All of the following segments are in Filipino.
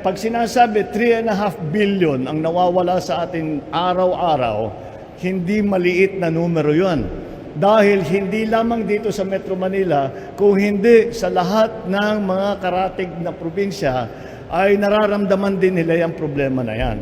pag sinasabi 3.5 billion ang nawawala sa atin araw-araw, hindi maliit na numero yon. Dahil hindi lamang dito sa Metro Manila, kung hindi sa lahat ng mga karatig na probinsya, ay nararamdaman din nila yung problema na yan.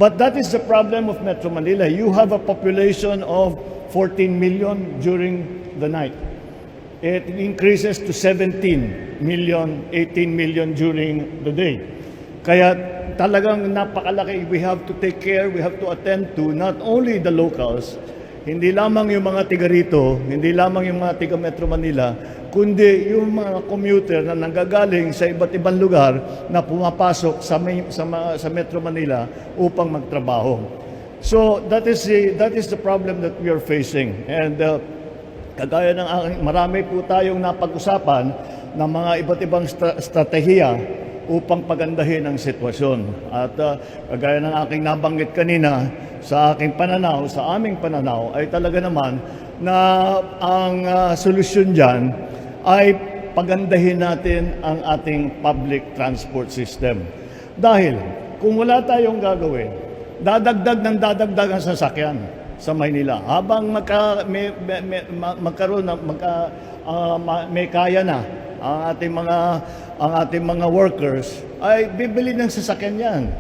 But that is the problem of Metro Manila. You have a population of 14 million during the night. It increases to 17 million, 18 million during the day. Kaya talagang napakalaki. We have to take care, we have to attend to not only the locals, hindi lamang yung mga tiga rito, hindi lamang yung mga tiga Metro Manila, kundi yung mga commuter na nanggagaling sa iba't ibang lugar na pumapasok sa Metro Manila upang magtrabaho. So that is the problem that we are facing. And kagaya ng aking, marami po tayong napag-usapan ng mga iba't ibang estratehiya upang pagandahin ang sitwasyon. At kagaya ng aking nabanggit kanina, sa aking pananaw, sa aming pananaw, ay talaga naman na ang solusyon dyan ay pagandahin natin ang ating public transport system. Dahil kung wala tayong gagawin, dadagdag ang sasakyan sa Maynila. Habang may kaya na ang ating mga workers, ay bibili ng sasakyan yan.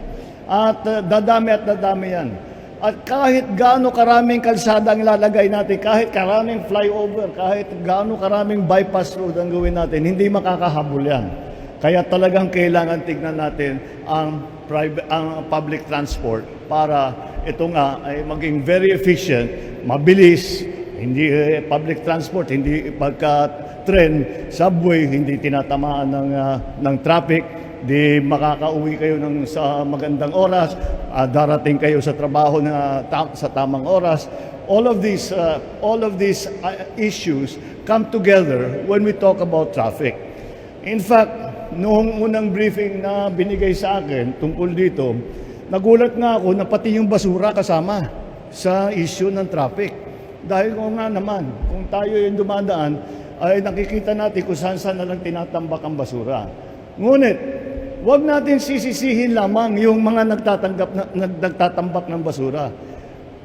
At dadami yan. At kahit gaano karaming kalsada ang ilalagay natin, kahit karaming flyover, kahit gaano karaming bypass road ang gawin natin, hindi makakahabol yan. Kaya talagang kailangan tignan natin ang public transport para ito nga ay maging very efficient, mabilis, hindi public transport, hindi pagka-tren, subway, hindi tinatamaan ng traffic, di makakauwi kayo sa magandang oras, darating kayo sa trabaho sa tamang oras. All of these issues come together when we talk about traffic. In fact, noong unang briefing na binigay sa akin tungkol dito, nagulat nga ako na pati yung basura kasama sa issue ng traffic. Dahil kung nga naman, kung tayo yung dumadaan, ay nakikita natin kung saan na lang tinatambak ang basura. Ngunit, huwag natin sisisihin lamang yung mga nagtatambak ng basura.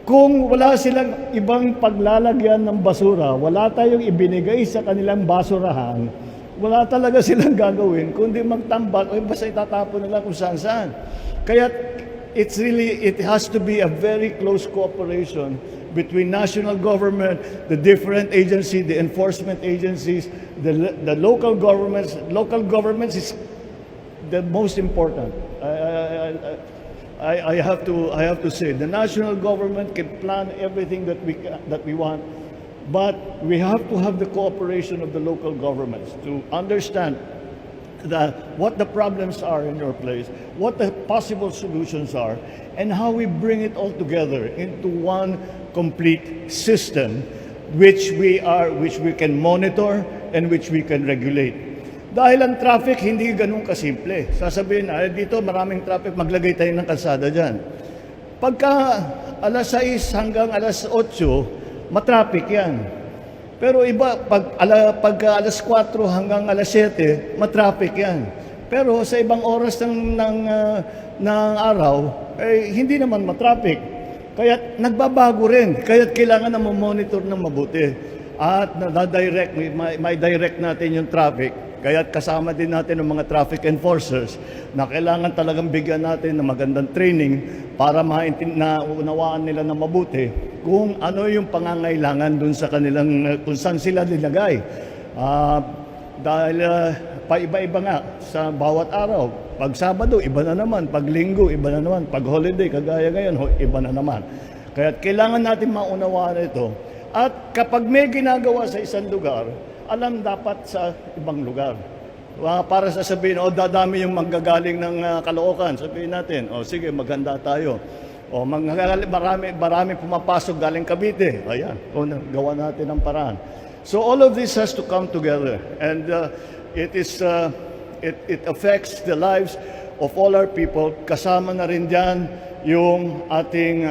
Kung wala silang ibang paglalagyan ng basura, wala tayong ibinigay sa kanilang basurahan, wala talaga silang gagawin, kundi magtambak o basta itatapon nila kung saan-saan. Kaya it has to be a very close cooperation between national government, the different agencies, the enforcement agencies, the local governments. Local governments is the most important. I have to say the national government can plan everything that we want, but we have to have the cooperation of the local governments to understand what the problems are in your place, what the possible solutions are, and how we bring it all together into one complete system which we can monitor and which we can regulate. Dahil ang traffic, hindi ganun kasimple. Sasabihin, dito maraming traffic, maglagay tayo ng kalsada dyan. Pagka alas 6 hanggang alas 8, matraffic yan. Pero iba, pagka alas 4 hanggang alas 7, matraffic yan. Pero sa ibang oras ng araw, hindi naman matraffic. Kaya nagbabago rin. Kaya kailangan na monitor ng mabuti. At may direct natin yung traffic. Kaya kasama din natin ang mga traffic enforcers na kailangan talagang bigyan natin ng magandang training para maunawaan nila na mabuti kung ano yung pangangailangan dun sa kanilang, kung saan sila nilagay. Dahil paiba-iba nga sa bawat araw. Pag Sabado, iba na naman. Pag Linggo, iba na naman. Pag holiday, kagaya ngayon, iba na naman. Kaya kailangan natin maunawaan ito. At kapag may ginagawa sa isang lugar, alam dapat sa ibang lugar. Para sasabihin, dadami yung manggagaling ng Caloocan. Sabihin natin, sige, maganda tayo. Marami pumapasok galing Cavite. Ayan, gawa natin ang paraan. So all of this has to come together. And it affects the lives of all our people. Kasama na rin dyan yung ating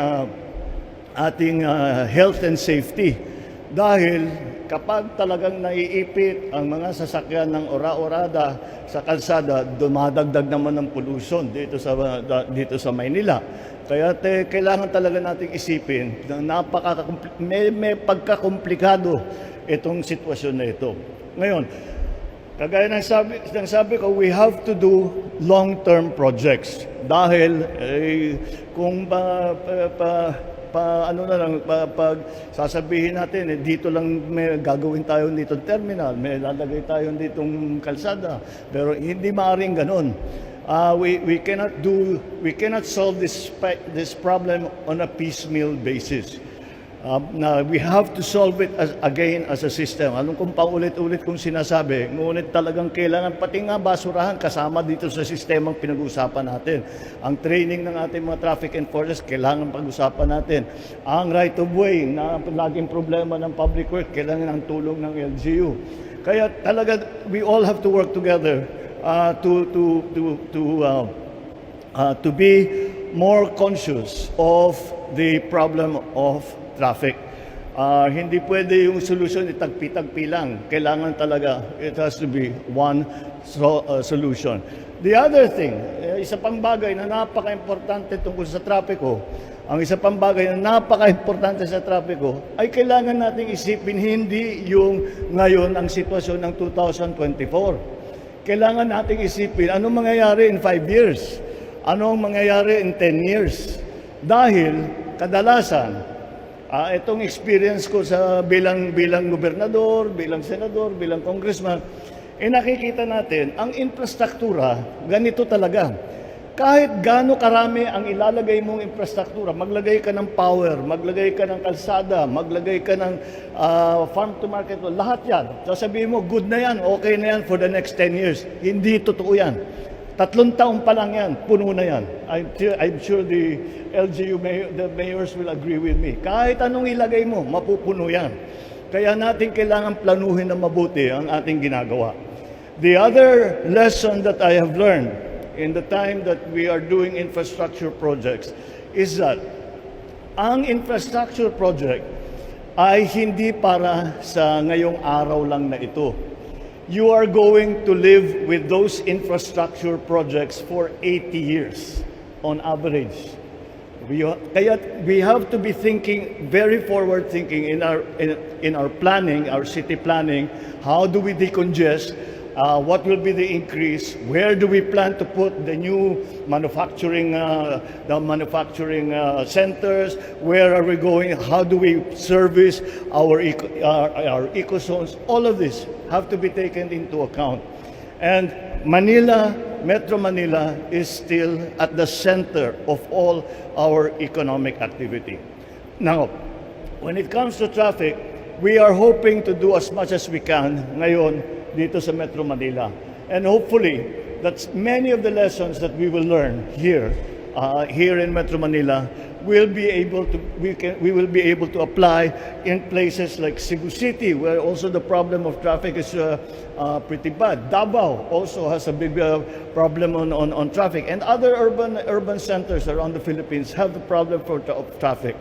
health and safety. Dahil kapag talagang naiipit ang mga sasakyan ng ora-orada sa kalsada, dumadagdag naman ng pollution dito sa Maynila. Kaya kailangan talaga nating isipin na may pagkakomplikado itong sitwasyon na ito. Ngayon, kagaya ng sabi ko, we have to do long-term projects. Dahil kung pag sasabihin natin, dito lang may gagawin tayo dito terminal, may lalagay tayo ditong kalsada, pero hindi maaaring ganun. We cannot solve this problem on a piecemeal basis. We have to solve it again as a system. Anong kung paulit-ulit kong sinasabi, ngunit talagang kailangan pati nga basurahan kasama dito sa sistemang pinag-uusapan natin. Ang training ng ating mga traffic enforcers, kailangan pag-usapan natin. Ang right of way na laging problema ng public work, kailangan ng tulong ng LGU. Kaya talaga, we all have to work together to be more conscious of the problem of traffic. Hindi pwede yung solution itagpi-tagpi lang. Kailangan talaga, it has to be one solution. The other thing, isa pang bagay na napaka-importante tungkol sa trapiko, ang isa pang bagay na napaka-importante sa trapiko ay kailangan nating isipin hindi yung ngayon ang sitwasyon ng 2024. Kailangan nating isipin anong mangyayari in 5 years, anong mangyayari in 10 years. Dahil kadalasan, itong experience ko bilang gobernador, bilang senador, bilang congressman, nakikita natin, ang infrastruktura, ganito talaga. Kahit gaano karami ang ilalagay mong infrastruktura, maglagay ka ng power, maglagay ka ng kalsada, maglagay ka ng farm to market, lahat yan. Sasabihin mo, good na yan, okay na yan for the next 10 years. Hindi totoo yan. 3 taon pa lang yan, puno na yan. I'm sure the LGU, the mayors will agree with me. Kahit anong ilagay mo, mapupuno yan. Kaya natin kailangan planuhin na mabuti ang ating ginagawa. The other lesson that I have learned in the time that we are doing infrastructure projects is that ang infrastructure project ay hindi para sa ngayong araw lang na ito. You are going to live with those infrastructure projects for 80 years on average. Kaya we have to be thinking, very forward thinking in our planning, our city planning. How do we decongest? What will be the increase? Where do we plan to put the new manufacturing centers? Where are we going? How do we service our eco zones? All of this have to be taken into account. And Metro Manila is still at the center of all our economic activity. Now, when it comes to traffic, we are hoping to do as much as we can ngayon dito sa Metro Manila. And hopefully, that's many of the lessons that we will learn here in Metro Manila we will be able to apply in places like Cebu City, where also the problem of traffic is pretty bad. Davao also has a big problem on traffic, and other urban centers around the Philippines have the problem of traffic.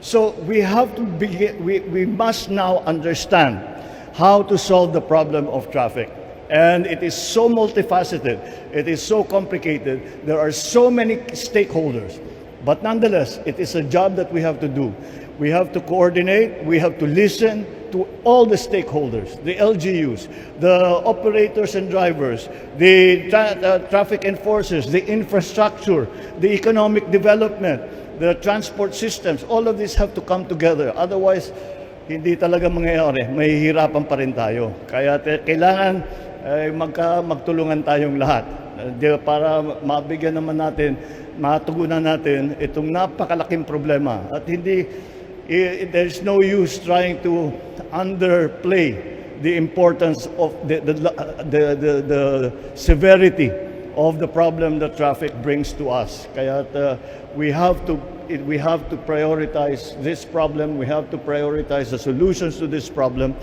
So we have to begin. We must now understand how to solve the problem of traffic. And it is so multifaceted, it is so complicated, there are so many stakeholders. But nonetheless, it is a job that we have to do. We have to coordinate, we have to listen to all the stakeholders, the LGUs, the operators and drivers, the traffic enforcers, the infrastructure, the economic development, the transport systems. All of these have to come together. Otherwise, hindi talaga mangyayari. Mahihirapan pa rin tayo. Kaya kailangan magtulungan tayong lahat para mabigyan naman natin, matugunan natin itong napakalaking problema. At there's no use trying to underplay the importance of the severity of the problem that traffic brings to us. Kaya we have to prioritize this problem. We have to prioritize the solutions to this problem.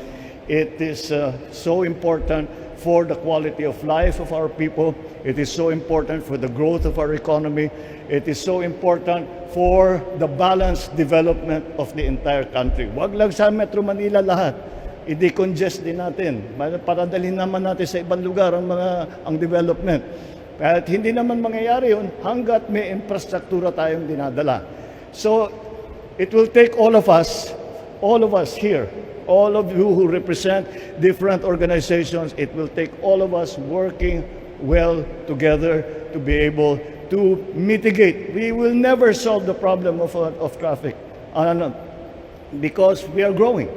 It is so important for the quality of life of our people. It is so important for the growth of our economy. It is so important for the balanced development of the entire country. Wag lang sa Metro Manila lahat. I-decongest din natin. Para dalhin naman natin sa ibang lugar ang development. At hindi naman mangyayari yun hanggat may infrastruktura tayong dinadala. So, it will take all of us here, all of you who represent different organizations, it will take all of us working well together to be able to mitigate. We will never solve the problem of traffic because we are growing.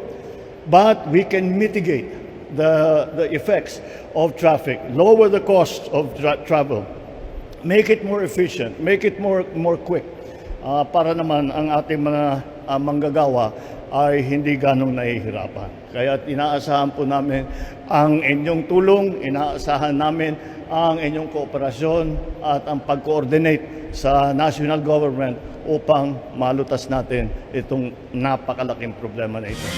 But we can mitigate the effects of traffic, lower the cost of travel, make it more efficient, make it more quick, para naman ang ating mga manggagawa ay hindi ganong nahihirapan. Kaya inaasahan po namin ang inyong tulong, inaasahan namin ang inyong kooperasyon at ang pag-coordinate sa national government upang malutas natin itong napakalaking problema na ito.